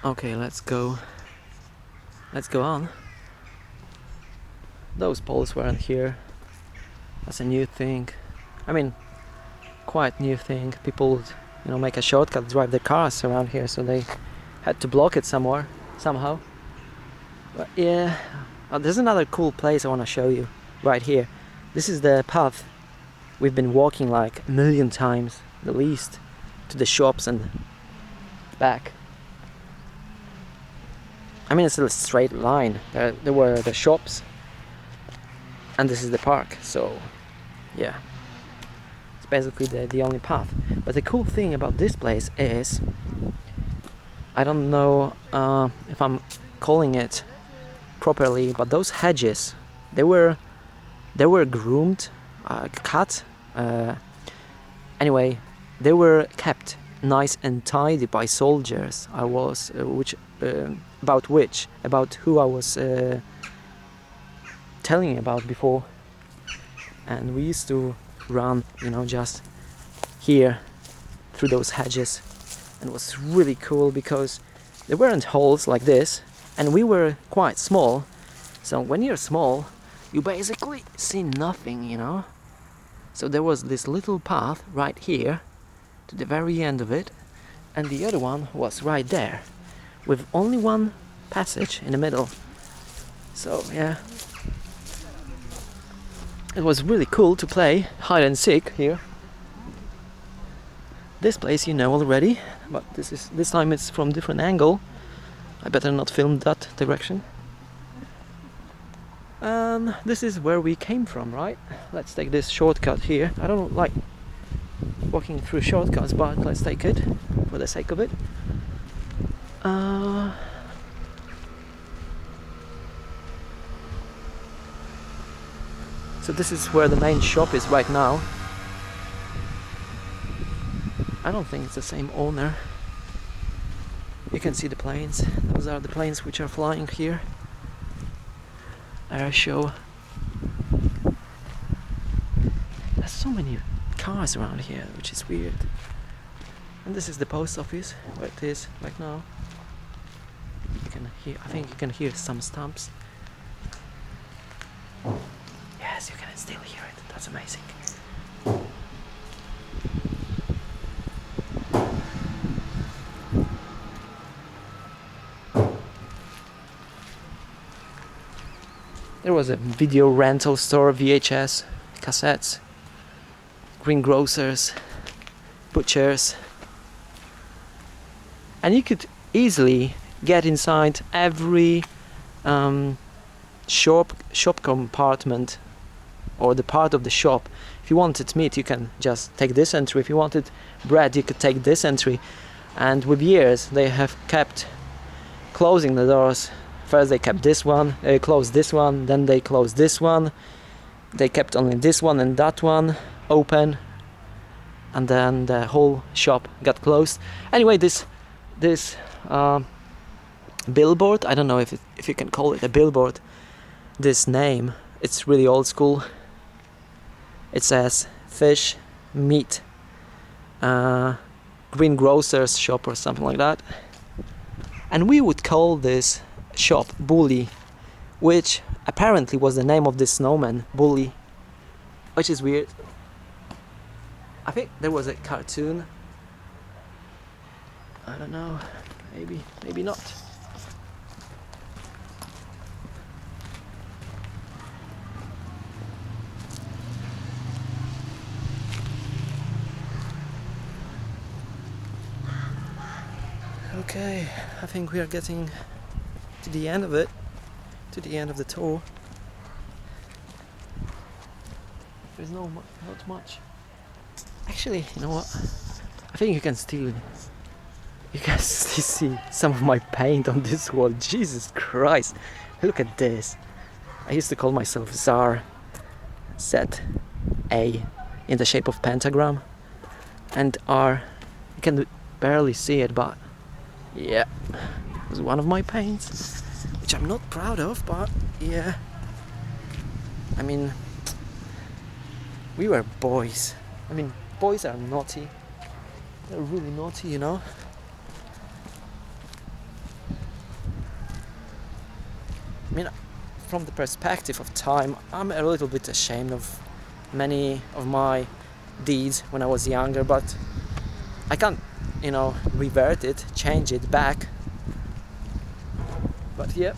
Okay, let's go. Let's go on. Those poles weren't here. That's a new thing. I mean, quite new thing. People would, make a shortcut, drive their cars around here, so they had to block it somehow. But yeah, there's another cool place I want to show you right here. This is the path we've been walking like a million times, at least, to the shops and back. I mean, it's a straight line. There were the shops, and this is the park. So, yeah, it's basically the only path. But the cool thing about this place is, I don't know if I'm calling it properly, but those hedges, they were groomed, cut. Anyway, they were kept nice and tidy by soldiers. About who I was telling you about before. And we used to run, just here through those hedges, and it was really cool because there weren't holes like this, and we were quite small. So when you're small, you basically see nothing, So there was this little path right here to the very end of it, and the other one was right there, with only one passage in the middle. So yeah, it was really cool to play hide and seek here. This place you know already, but this time it's from different angle. I better not film that direction. This is where we came from, right? Let's take this shortcut here. I don't like walking through shortcuts, but let's take it for the sake of it. So this is where the main shop is right now. I don't think it's the same owner. You can see the planes. Those are the planes which are flying here. Air show. There's so many cars around here, which is weird. And this is the post office, where it is right now. I think you can hear some stamps. Yes, you can still hear it. That's amazing. There was a video rental store, VHS, cassettes, greengrocers, butchers, and you could easily get inside every shop compartment, or the part of the shop. If you wanted meat, you can just take this entry. If you wanted bread, you could take this entry. And with years, they have kept closing the doors. First they kept this one, closed this one, then they closed this one. They kept only this one and that one open, and then the whole shop got closed. Anyway, this billboard, I don't know if you can call it a billboard, this name, it's really old school. It says fish, meat, greengrocer's shop or something like that. And we would call this shop Bully, which apparently was the name of this snowman, Bully, which is weird. I think there was a cartoon. I don't know, maybe not. Okay, I think we are getting to the end of it, to the end of the tour. There's not much. Actually, you know what? I think you can still see some of my paint on this wall. Jesus Christ! Look at this. I used to call myself Tsar, Z-A, in the shape of pentagram, and R. You can barely see it, but yeah, it was one of my paints, which I'm not proud of, but yeah. I mean, we were boys. I mean, boys are naughty. They're really naughty, I mean, from the perspective of time, I'm a little bit ashamed of many of my deeds when I was younger, but I can't, revert it, change it back. But yeah.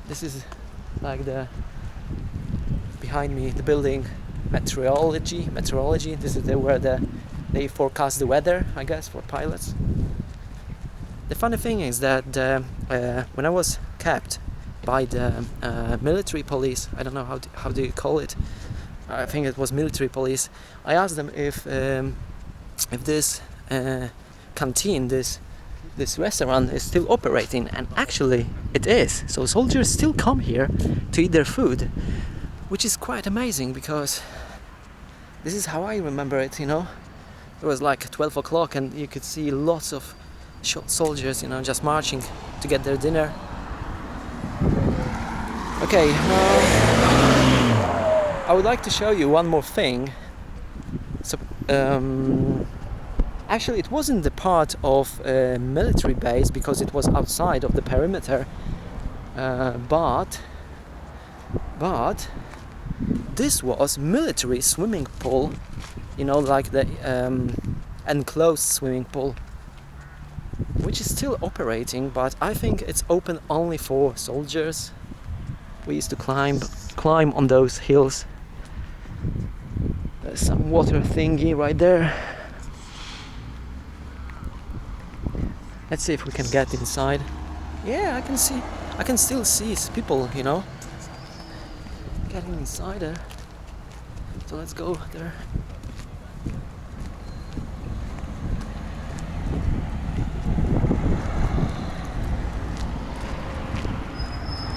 This is like behind me, the building meteorology. This is where they forecast the weather, I guess, for pilots. The funny thing is that when I was kept by the military police, I don't know how do you call it. I think it was military police. I asked them if this canteen, this restaurant is still operating, and actually it is. So soldiers still come here to eat their food, which is quite amazing, because this is how I remember it. It was like 12 o'clock and you could see lots of soldiers just marching to get their dinner. Okay, I would like to show you one more thing. So actually it wasn't the part of a military base because it was outside of the perimeter, but this was military swimming pool, like the enclosed swimming pool, which is still operating, but I think it's open only for soldiers. We used to climb on those hills. There's some water thingy right there. Let's see if we can get inside. Yeah, I can still see people, getting inside there. So let's go there.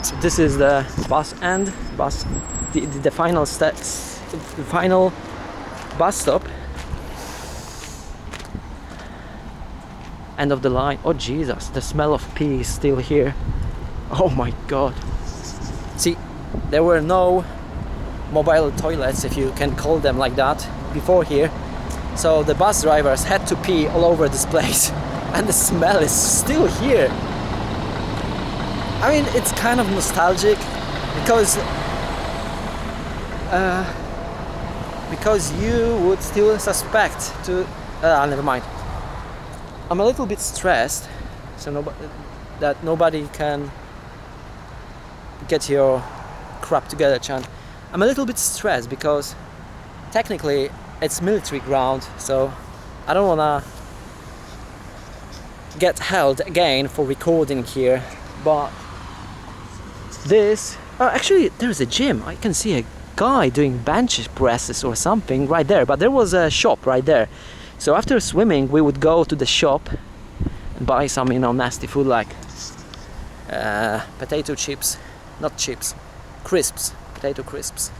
So this is the the final steps, the final bus stop. End of the line. Oh Jesus, the smell of pee is still here. Oh my god. See, there were no mobile toilets, if you can call them like that, before here. So the bus drivers had to pee all over this place. And the smell is still here. I mean, it's kind of nostalgic because you would still suspect to never mind. I'm a little bit stressed, so that nobody can get your crap together, Chan. I'm a little bit stressed because technically it's military ground, so I don't wanna get held again for recording here. But actually there's a gym. I can see a guy doing bench presses or something right there, but there was a shop right there. So after swimming we would go to the shop and buy some nasty food like potato chips, not chips, crisps, potato crisps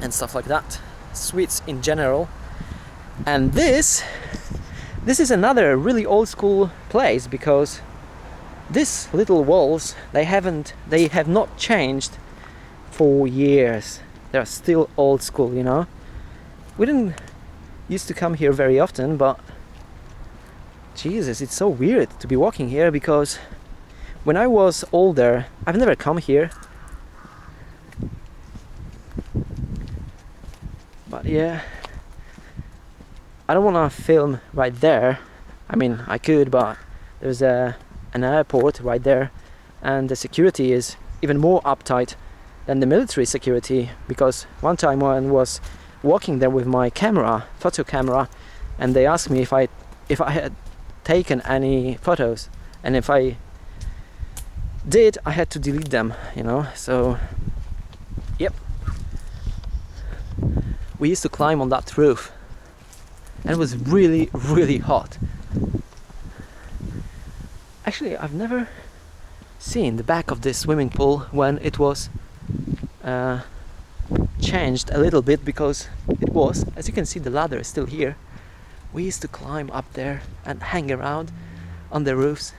and stuff like that, sweets in general. And this is another really old school place, because these little walls, they have not changed for years. They're still old school, We didn't used to come here very often, but Jesus, it's so weird to be walking here, because when I was older, I've never come here. But yeah, I don't want to film right there. I mean, I could, but there's an airport right there, and the security is even more uptight than the military security, because one time when I was walking there with my photo camera, and they asked me if I had taken any photos, and if I did, I had to delete them, so yep. We used to climb on that roof, and it was really, really hot. Actually, I've never seen the back of this swimming pool when it was changed a little bit, because it was, as you can see, the ladder is still here. We used to climb up there and hang around on the roofs.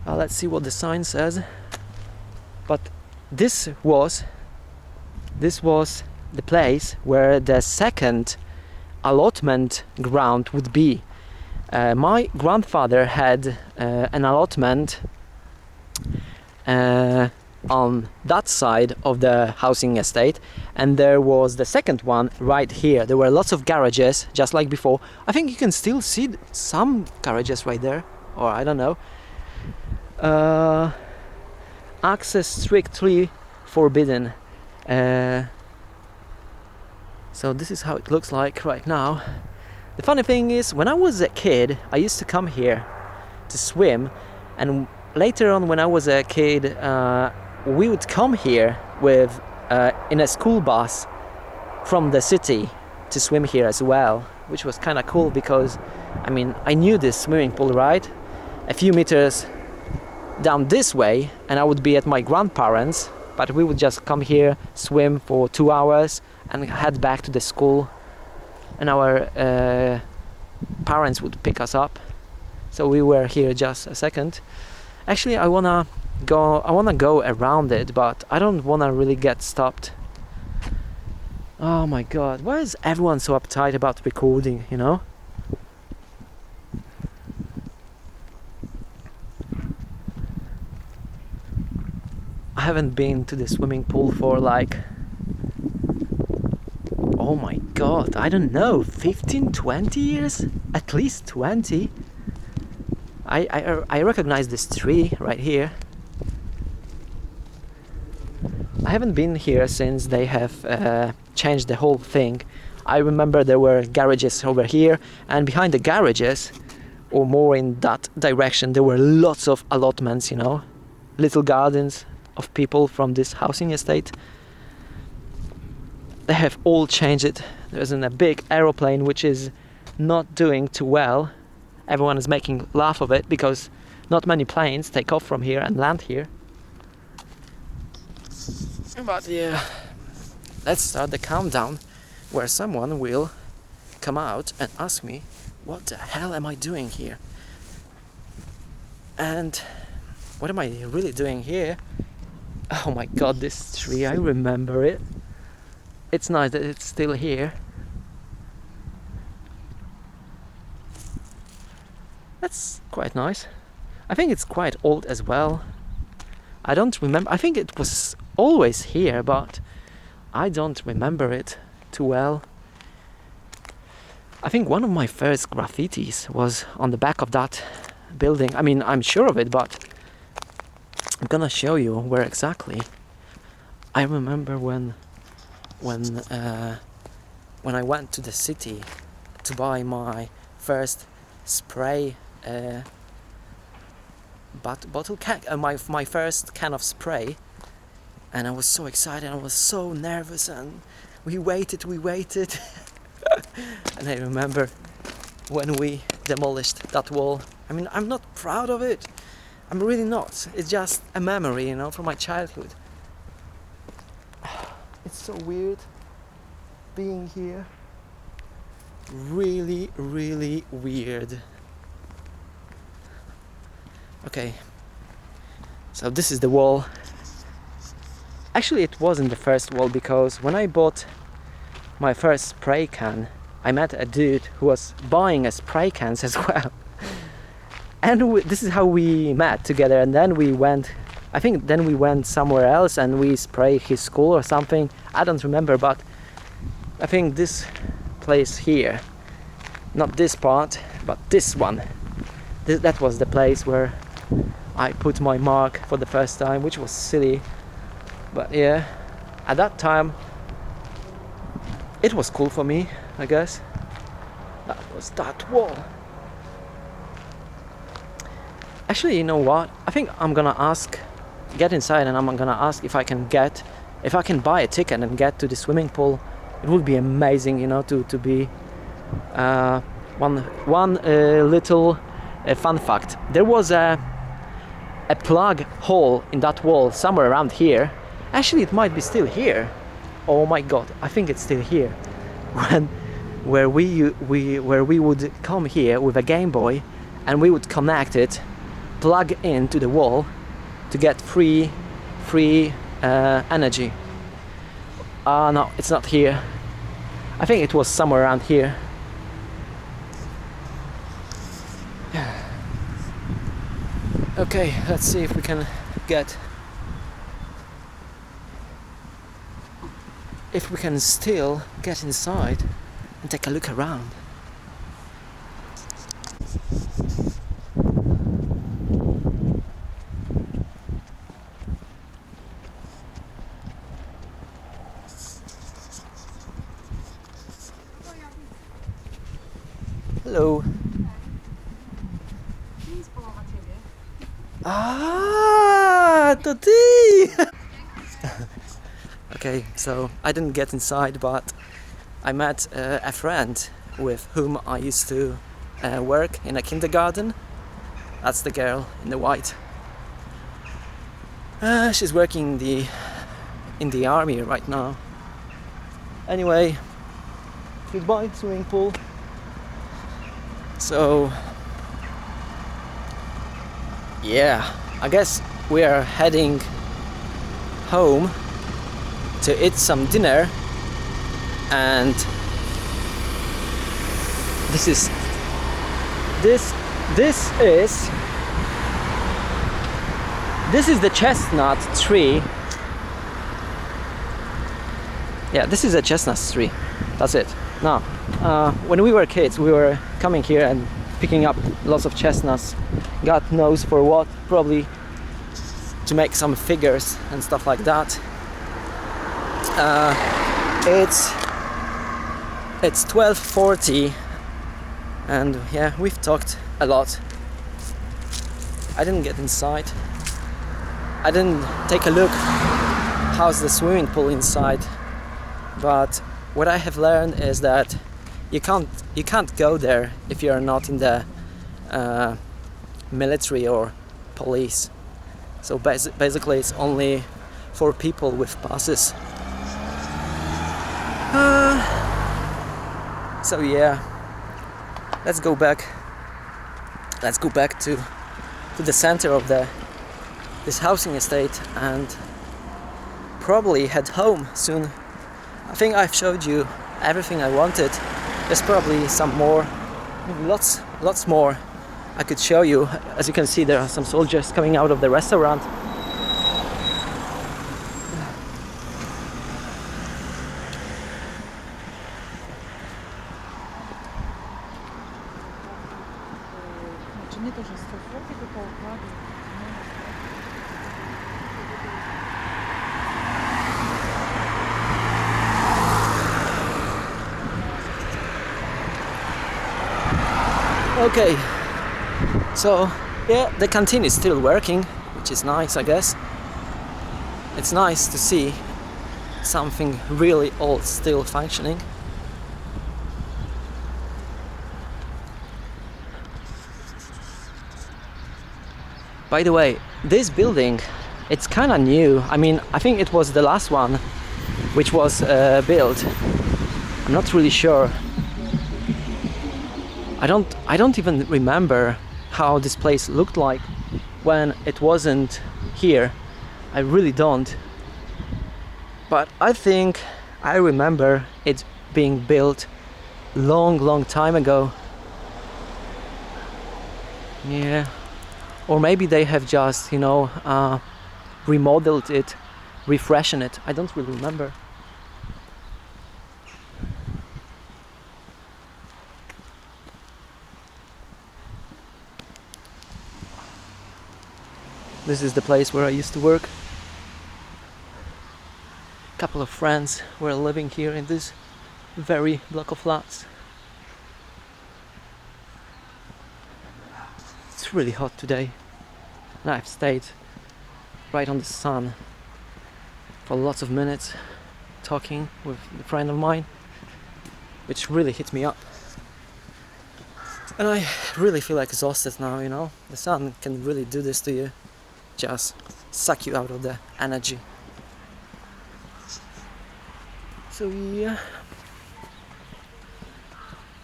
Let's see what the sign says. But this was the place where the second allotment ground would be. My grandfather had an allotment on that side of the housing estate, and there was the second one right here. There were lots of garages, just like before. I think you can still see some garages right there, or I don't know. Access strictly forbidden. So this is how it looks like right now. The funny thing is, when I was a kid, I used to come here to swim, and later on when I was a kid, we would come here with in a school bus from the city to swim here as well, which was kind of cool because, I mean, I knew this swimming pool, right? A few meters down this way, and I would be at my grandparents', but we would just come here, swim for 2 hours, and head back to the school, and our parents would pick us up. So we were here just a second. Actually, I wanna go around it, but I don't wanna really get stopped. Oh my god, why is everyone so uptight about recording, you know? I haven't been to the swimming pool for like, oh my god, I don't know, 15, 20 years? At least 20. I recognize this tree right here. I haven't been here since they have changed the whole thing. I remember there were garages over here, and behind the garages, or more in that direction, there were lots of allotments, you know, little gardens of people from this housing estate. They have all changed it. There's a big aeroplane which is not doing too well. Everyone is making laugh of it because not many planes take off from here and land here. But yeah, let's start the countdown where someone will come out and ask me, what the hell am I doing here? And what am I really doing here? Oh my god, this tree, I remember it. It's nice that it's still here. That's quite nice. I think it's quite old as well. I don't remember. I think it was always here, but I don't remember it too well. I think one of my first graffitis was on the back of that building. I mean, I'm sure of it, but I'm gonna show you where exactly. I remember when I went to the city to buy my first spray bottle can, my first can of spray, and I was so excited, I was so nervous, and we waited and I remember when we demolished that wall. I mean, I'm not proud of it, I'm really not. It's just a memory, you know, from my childhood. It's so weird being here. Really, really weird. Okay, so this is the wall. Actually, it wasn't the first wall, because when I bought my first spray can, I met a dude who was buying a spray cans as well. And this is how we met together, and then we went, I think then we went somewhere else and we sprayed his school or something. I don't remember, but I think this place here, not this part, but this one, that was the place where I put my mark for the first time, which was silly. But yeah, at that time, it was cool for me, I guess. That was that wall. Actually, you know what? I think I'm gonna get inside, and I'm gonna ask if I can buy a ticket and get to the swimming pool. It would be amazing, you know, to be one little fun fact. There was a plug hole in that wall somewhere around here. Actually, it might be still here. Oh my god, I think it's still here. Where we would come here with a Game Boy, and we would connect it, plug into the wall to get free energy. No, it's not here. I think it was somewhere around here. Okay, let's see if we can get... if we can still get inside and take a look around. Hello. Ah, to ty! Okay, so I didn't get inside, but I met a friend with whom I used to work in a kindergarten. That's the girl in the white. She's working in the army right now. Anyway, goodbye swimming pool. So yeah, I guess we are heading home to eat some dinner, and this is the chestnut tree. Yeah, this is a chestnut tree. That's it. Now, when we were kids, we were coming here and picking up lots of chestnuts. God knows for what, probably to make some figures and stuff like that. It's 12:40, and yeah, we've talked a lot. I didn't get inside. I didn't take a look how's the swimming pool inside, but what I have learned is that you can't go there if you're not in the military or police. So basically it's only for people with passes. So yeah, let's go back to the center of this housing estate and probably head home soon. I think I've showed you everything I wanted. There's probably some more, maybe lots more I could show you. As you can see, there are some soldiers coming out of the restaurant. Okay, so yeah, the canteen is still working, which is nice, I guess. It's nice to see something really old still functioning. By the way, this building, it's kind of new. I mean, I think it was the last one which was built. I'm not really sure. I don't even remember how this place looked like when it wasn't here. I really don't. But I think I remember it being built long time ago. Yeah. Or maybe they have just, remodeled it, refreshen it. I don't really remember. This is the place where I used to work. A couple of friends were living here in this very block of flats. It's really hot today, and I've stayed right on the sun for lots of minutes talking with a friend of mine, which really hit me up. And I really feel exhausted now, The sun can really do this to you. Just suck you out of the energy. So yeah,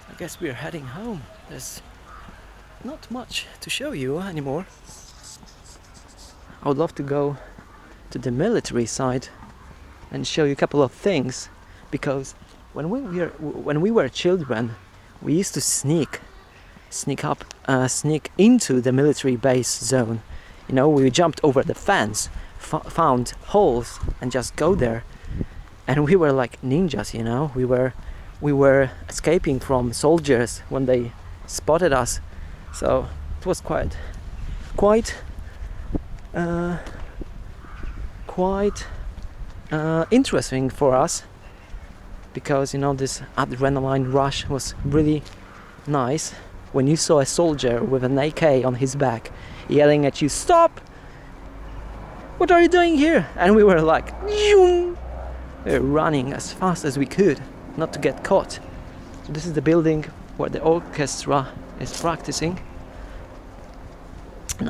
I guess we're heading home. There's not much to show you anymore. I would love to go to the military side and show you a couple of things, because when we were children, we used to sneak into the military base zone. You know, we jumped over the fence, found holes, and just go there. And we were like ninjas, you know. We were escaping from soldiers when they spotted us. So it was quite interesting for us, because, you know, this adrenaline rush was really nice when you saw a soldier with an AK on his back yelling at you, "Stop! What are you doing here?" And we were like, we were running as fast as we could not to get caught. So this is the building where the orchestra is practicing. And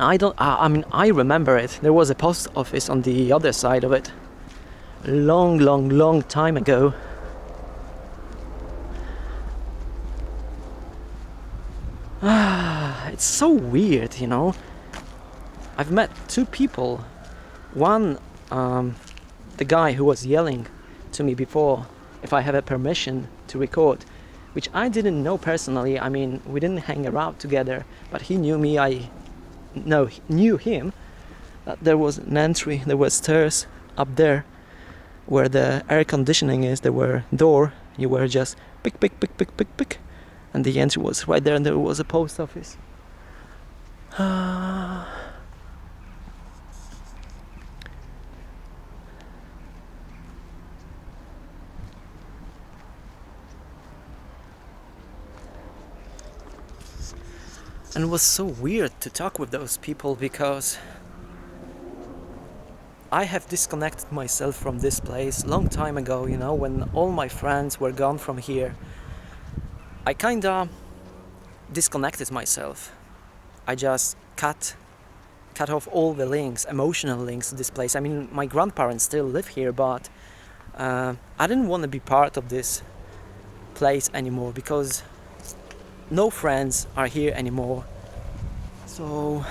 I remember it. There was a post office on the other side of it. Long time ago. It's so weird, you know. I've met two people. One, the guy who was yelling to me before if I have a permission to record, which I didn't know personally. I mean, we didn't hang around together, but he knew me. Knew him. There was an entry, there were stairs up there where the air conditioning is. There were door. You were just pick, and the entry was right there, and there was a post office. And it was so weird to talk with those people, because I have disconnected myself from this place long time ago, you know, when all my friends were gone from here. I kinda disconnected myself. I just cut off all the links, emotional links to this place. I mean, my grandparents still live here, but I didn't want to be part of this place anymore, because no friends are here anymore. So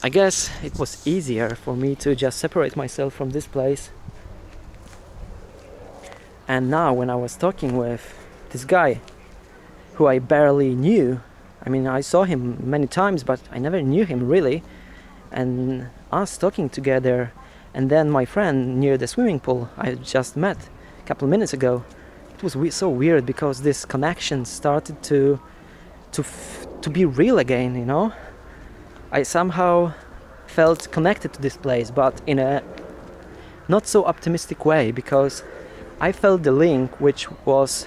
I guess it was easier for me to just separate myself from this place. And now when I was talking with this guy who I barely knew, I mean, I saw him many times, but I never knew him really, and us talking together, and then my friend near the swimming pool I just met a couple of minutes ago, it was so weird, because this connection started to be real again, you know. I somehow felt connected to this place, but in a not so optimistic way, because I felt the link which was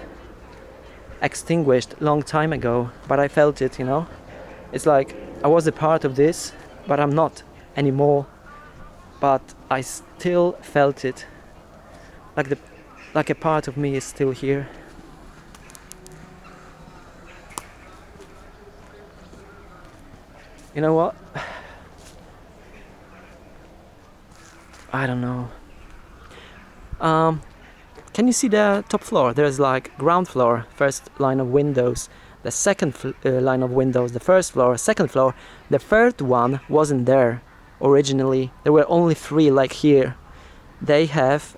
extinguished long time ago, but I felt it, you know. It's like I was a part of this, but I'm not anymore, but I still felt it, like a part of me is still here. You know what? I don't know. Can you see the top floor? There's like ground floor, first line of windows, the second line of windows, the first floor, second floor. The third one wasn't there originally. There were only 3 like here. They have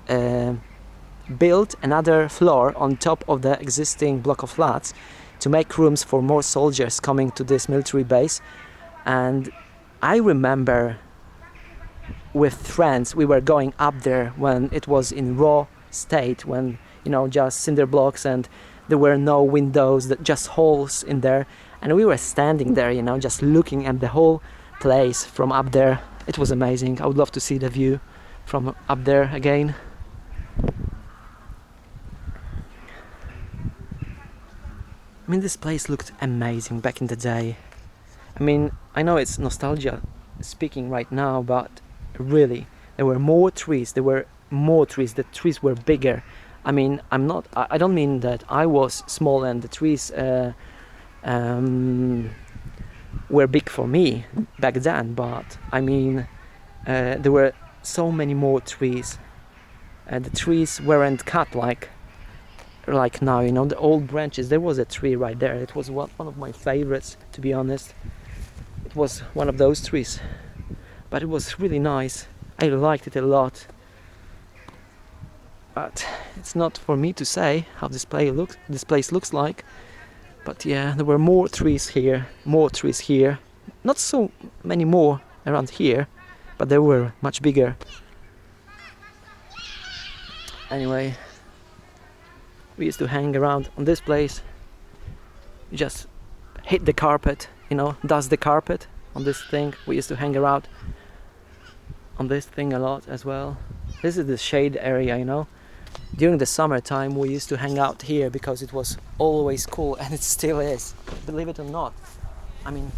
built another floor on top of the existing block of flats to make rooms for more soldiers coming to this military base. And I remember with friends we were going up there when it was in raw state, when, you know, just cinder blocks and there were no windows, just holes in there, and we were standing there, you know, just looking at the whole place from up there. It was amazing. I would love to see the view from up there again. I mean, this place looked amazing back in the day. I mean, I know it's nostalgia speaking right now, but really, there were more trees. The trees were bigger. I mean, I don't mean that I was small and the trees were big for me back then, but I mean, there were so many more trees. The trees weren't cut like now, you know, the old branches. There was a tree right there. It was one of my favorites, to be honest. It was one of those trees, but it was really nice. I liked it a lot. But it's not for me to say how this place looks like. But yeah, there were more trees here, not so many more around here, but they were much bigger. Anyway, we used to hang around on this place. You just hit the carpet, you know, dust the carpet on this thing. We used to hang around on this thing a lot as well. This is the shade area, you know. During the summertime we used to hang out here because it was always cool, and it still is, believe it or not. I mean,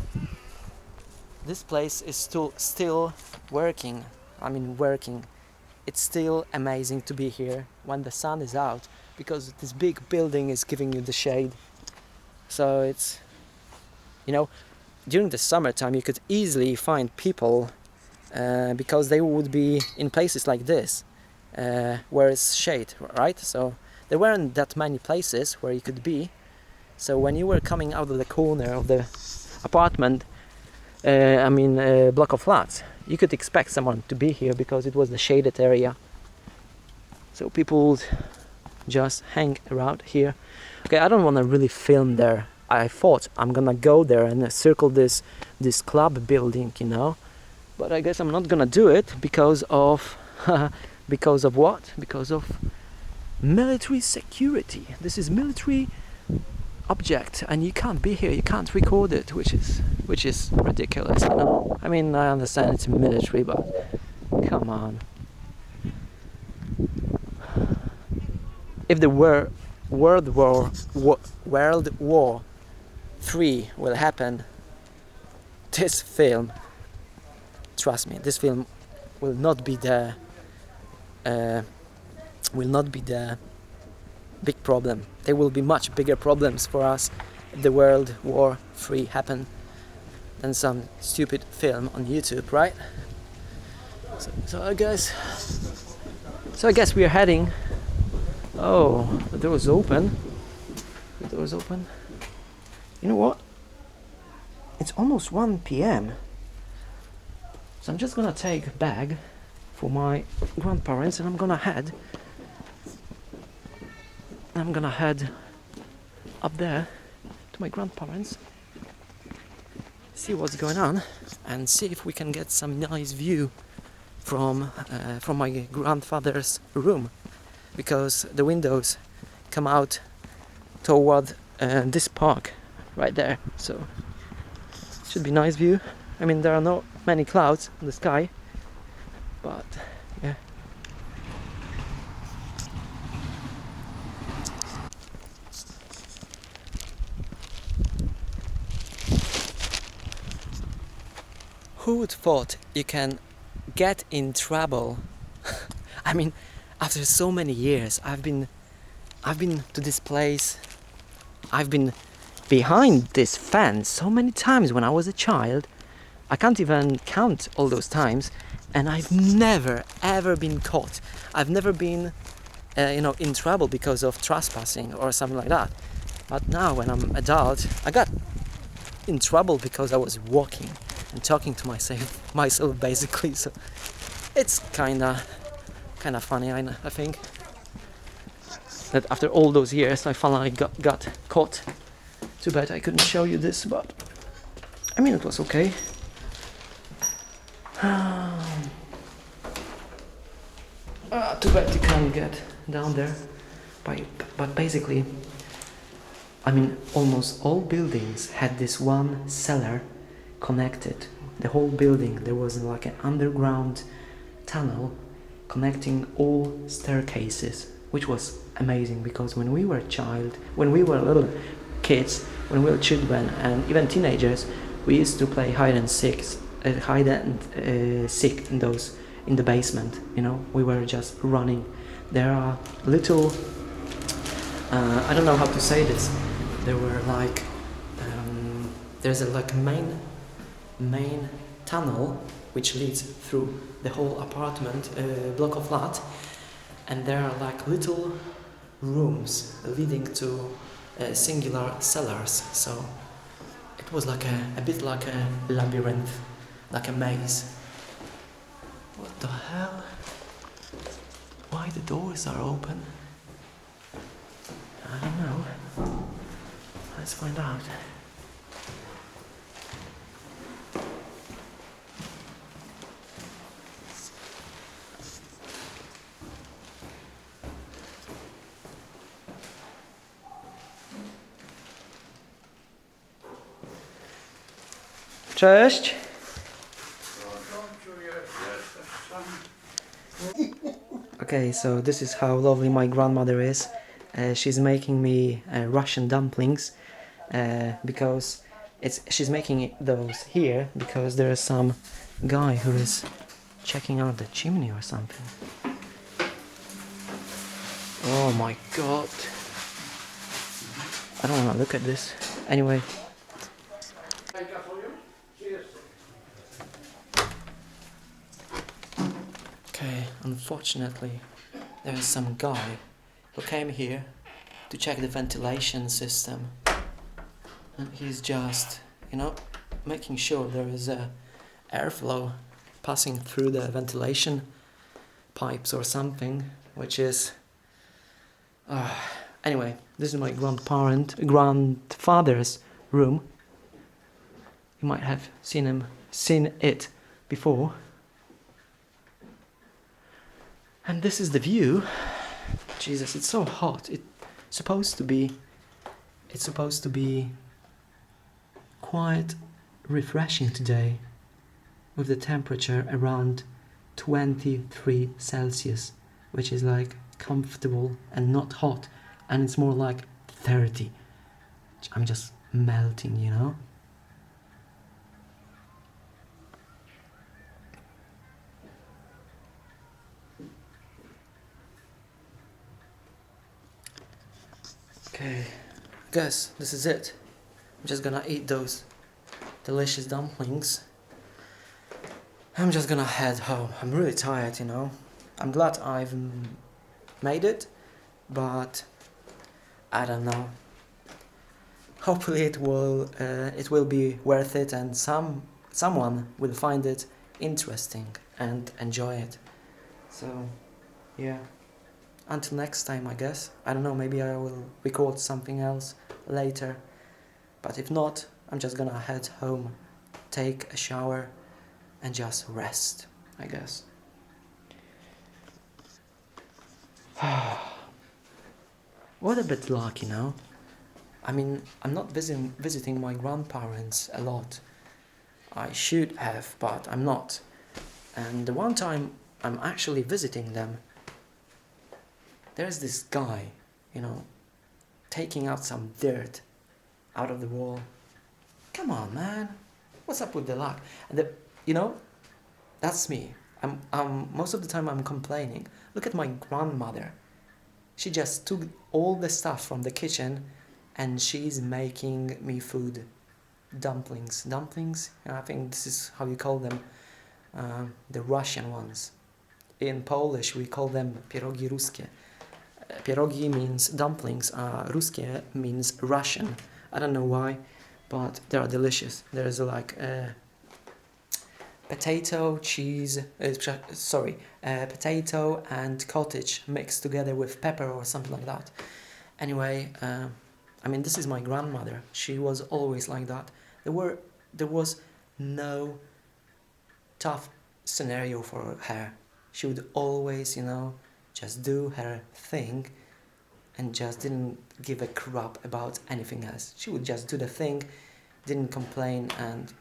this place is still working. It's still amazing to be here when the sun is out, because this big building is giving you the shade. So it's, you know, during the summertime you could easily find people because they would be in places like this where it's shade, right? So there weren't that many places where you could be. So when you were coming out of the corner of the apartment, block of flats, you could expect someone to be here because it was the shaded area. So people would just hang around here. Okay, I don't want to really film there. I thought I'm gonna go there and circle this club building, you know, but I guess I'm not gonna do it because of because of what? Because of military security. This is military object, and you can't be here. You can't record it, which is ridiculous. You know? I mean, I understand it's military, but come on. If the World War III will happen, this film, trust me, this film will not be the big problem. There will be much bigger problems for us if the World War III happen than some stupid film on YouTube, right? So I guess we are heading. Oh, the door is open. The door is open. You know what? It's almost 1 p.m. So I'm just gonna take a bag for my grandparents, and I'm gonna head up there to my grandparents, see what's going on, and see if we can get some nice view from my grandfather's room, because the windows come out toward this park right there, so it should be nice view. I mean, there are not many clouds in the sky, but yeah. Who would thought you can get in trouble? I mean, after so many years, I've been to this place. I've been behind this fence so many times when I was a child. I can't even count all those times, and I've never ever been caught. I've never been, in trouble because of trespassing or something like that. But now, when I'm adult, I got in trouble because I was walking and talking to myself basically. So it's kinda funny, I think, that after all those years I finally got caught. Too bad I couldn't show you this, but I mean, it was okay. Too bad you can't get down there. But basically, I mean, almost all buildings had this one cellar connected. The whole building, there was like an underground tunnel connecting all staircases, which was amazing, because when we were little kids, when we were children and even teenagers, we used to play hide and seek in the basement. You know, we were just running. There are little I don't know how to say this. There were like there's a main tunnel which leads through the whole apartment block of flat, and there are like little rooms leading to singular cellars. So it was like a bit like a labyrinth, like a maze. What the hell? Why the doors are open? I don't know. Let's find out. Cześć. Okay, so this is how lovely my grandmother is. She's making me Russian dumplings because she's making those here because there is some guy who is checking out the chimney or something. Oh my god. I don't want to look at this. Anyway. Okay, unfortunately, there is some guy who came here to check the ventilation system. And he's just, making sure there is a airflow passing through the ventilation pipes or something, which is... Anyway, this is my grandfather's room. You might have seen it before. And this is the view. Jesus, it's so hot. It's supposed to be quite refreshing today, with the temperature around 23 Celsius, which is like comfortable and not hot, and it's more like 30. I'm just melting, Okay, I guess this is it. I'm just gonna eat those delicious dumplings. I'm just gonna head home. I'm really tired, I'm glad I've made it, but I don't know. Hopefully it will be worth it, and someone will find it interesting and enjoy it. So, yeah. Until next time, I guess. I don't know, maybe I will record something else later. But if not, I'm just gonna head home, take a shower, and just rest, I guess. What a bit luck, I mean, I'm not visiting my grandparents a lot. I should have, but I'm not. And the one time I'm actually visiting them, there's this guy, taking out some dirt out of the wall. Come on, man. What's up with the luck? And that's me. I'm most of the time I'm complaining. Look at my grandmother. She just took all the stuff from the kitchen and she's making me food. Dumplings. Dumplings? I think this is how you call them. The Russian ones. In Polish we call them pierogi ruskie. Pierogi means dumplings. Ruskie means Russian. I don't know why, but they are delicious. There's potato, cheese, potato and cottage mixed together with pepper or something like that. Anyway, I mean, this is my grandmother. She was always like that. There was no tough scenario for her. She would always, just do her thing and just didn't give a crap about anything else. She would just do the thing, didn't complain, and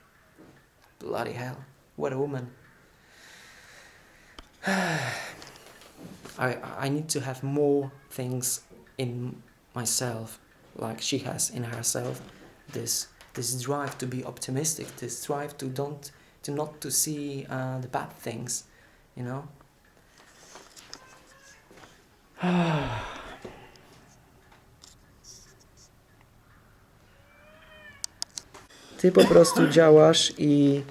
bloody hell, what a woman. I need to have more things in myself like she has in herself. This drive to be optimistic, this drive to not to see the bad things, Ty po prostu działasz i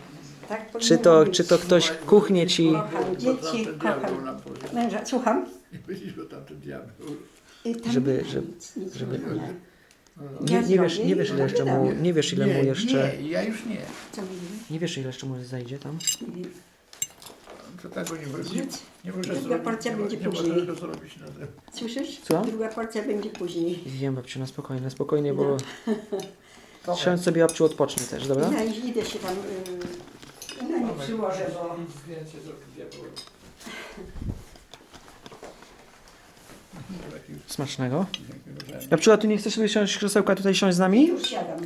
Tak czy powinno to być. ktoś kuchnię ci... Kocham dzieci, kocham męża. Słucham? Byliśmy tam ten diabeł. I tam Żeby- nic żeby- nie ma. Nie wiesz ile jeszcze mu... Nie wiesz ile mu jeszcze... Nie, ja już nie. Co mówili? Nie wiesz ile jeszcze mu zajdzie tam? To tego nie może, Nic. nie może Druga zrobić. porcja Nie, będzie nie może później. tego zrobić na tym. Słyszysz? Co? Druga porcja będzie później. Wiem, babciu, na spokojnie, bo... Siądź sobie, babciu, odpocznij też, dobra? Ja idę się tam nie przyłożę, bo... Nic więcej zrobić diabeł. Smacznego. Babciu, a ty nie chcesz sobie siąść krzesełka tutaj siąść z nami? Już siadam.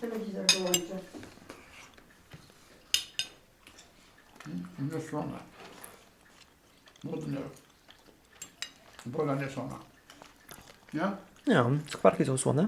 Telewizor wyłączę. niesłone. Nudne. Woda niesłona. Nie? Nie, skwarki są słone.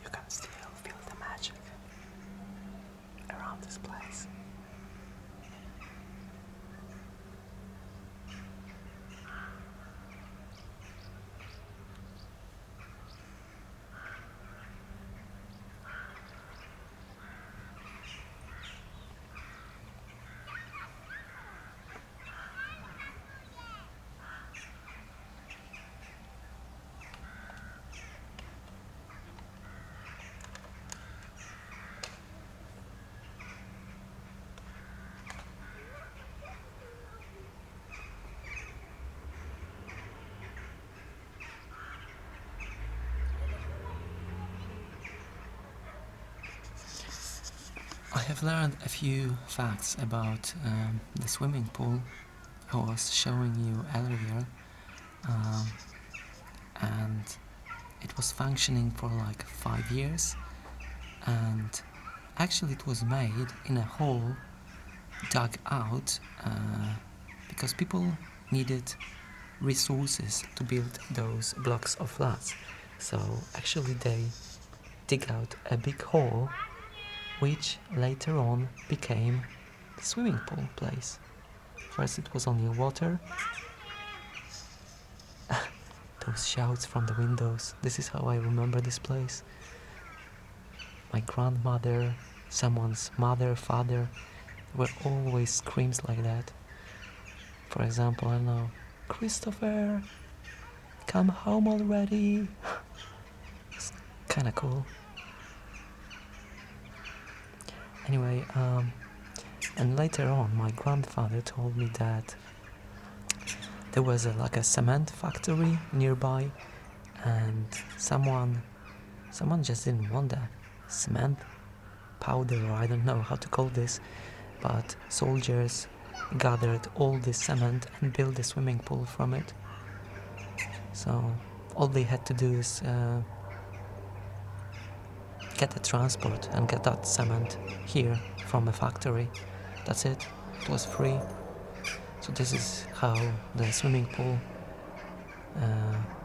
You can still feel the magic around this place. I have learned a few facts about the swimming pool I was showing you earlier, um, and it was functioning for like 5 years, and actually it was made in a hole dug out because people needed resources to build those blocks of flats. So actually they dig out a big hole which later on became the swimming pool place. First it was only water. Those shouts from the windows, this is how I remember this place. My grandmother, someone's mother, father, were always screams like that. For example, I don't know, Christopher, come home already. It's kind of cool. Anyway, and later on, my grandfather told me that there was like a cement factory nearby, and someone just didn't want the cement powder, or I don't know how to call this, but soldiers gathered all this cement and built a swimming pool from it. So all they had to do is get the transport and get that cement here from a factory. That's it. It was free. So this is how the swimming pool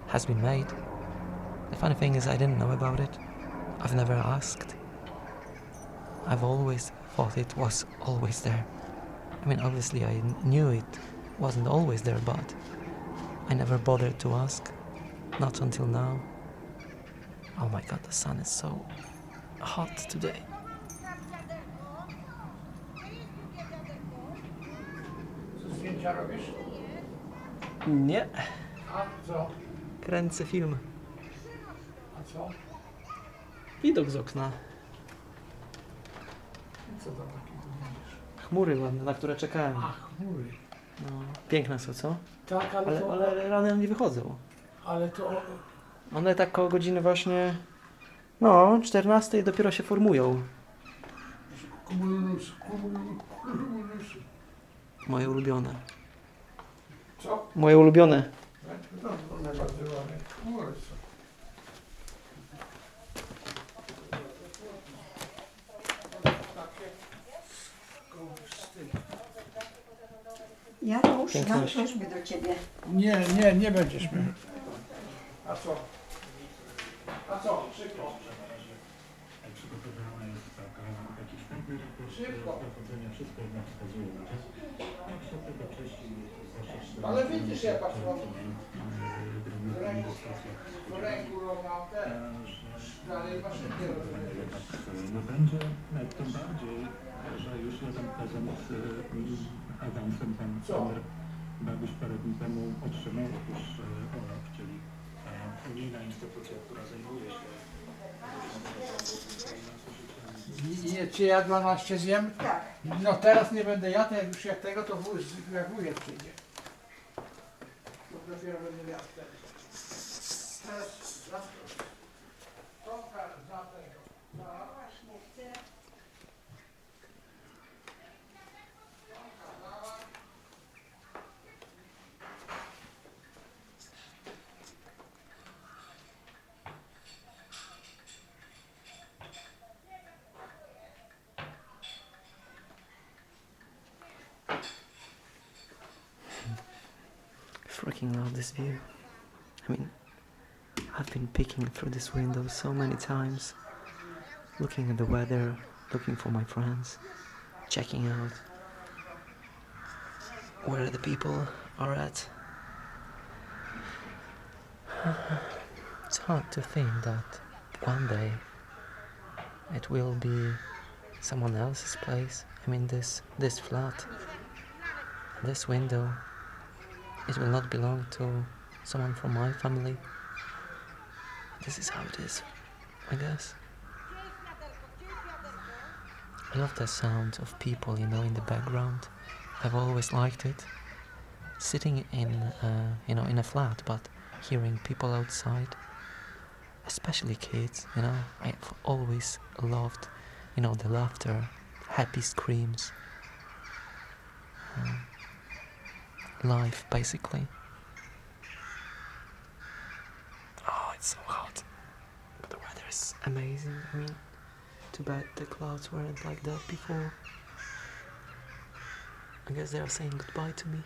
has been made. The funny thing is I didn't know about it. I've never asked. I've always thought it was always there. I mean, obviously I knew it wasn't always there, but I never bothered to ask. Not until now. Oh my god, the sun is so hot today. Co zdjęcia robisz? Nie, A co? kręcę film. A co? Widok z okna. Co tam takiego widzisz? Chmury ładne, na które czekałem. A, chmury. No, piękne są, co? Tak, Ale rany nie wychodzą. ale to... One tak koło godziny właśnie, no, 14 dopiero się formują. Cumulus. Moje ulubione. Co? Moje ulubione. No, one bardzo ładne. Chmury są. Janusz, Piękność. weźmy do ciebie. Nie będziesz miał. A co? Szybko. Szybko. Ale widzisz, ja patrzę w ręku mam te. Dalej maszynkę rozumiem. No będzie tym bardziej, że już jeden prezent z awansem pan trener Babisz parę dni temu otrzymał. Otóż OLAF, czyli unijna instytucja, która zajmuje się Czy ja 12 zjem? Tak. No teraz nie będę jadł, jak już jak tego, to jak wujek przyjdzie. To dopiero będę jadł wtedy. Teraz za tego. Właśnie chcę. Freaking love this view. I mean, I've been peeking through this window so many times, looking at the weather, looking for my friends, checking out where the people are at. It's hard to think that one day it will be someone else's place. I mean, this flat, this window, it will not belong to someone from my family. This is how it is, I guess. I love the sound of people, in the background. I've always liked it. Sitting in, in a flat, but hearing people outside, especially kids, I've always loved, the laughter, happy screams. Life, basically. Oh, it's so hot. But the weather is amazing. I mean, too bad the clouds weren't like that before. I guess they are saying goodbye to me.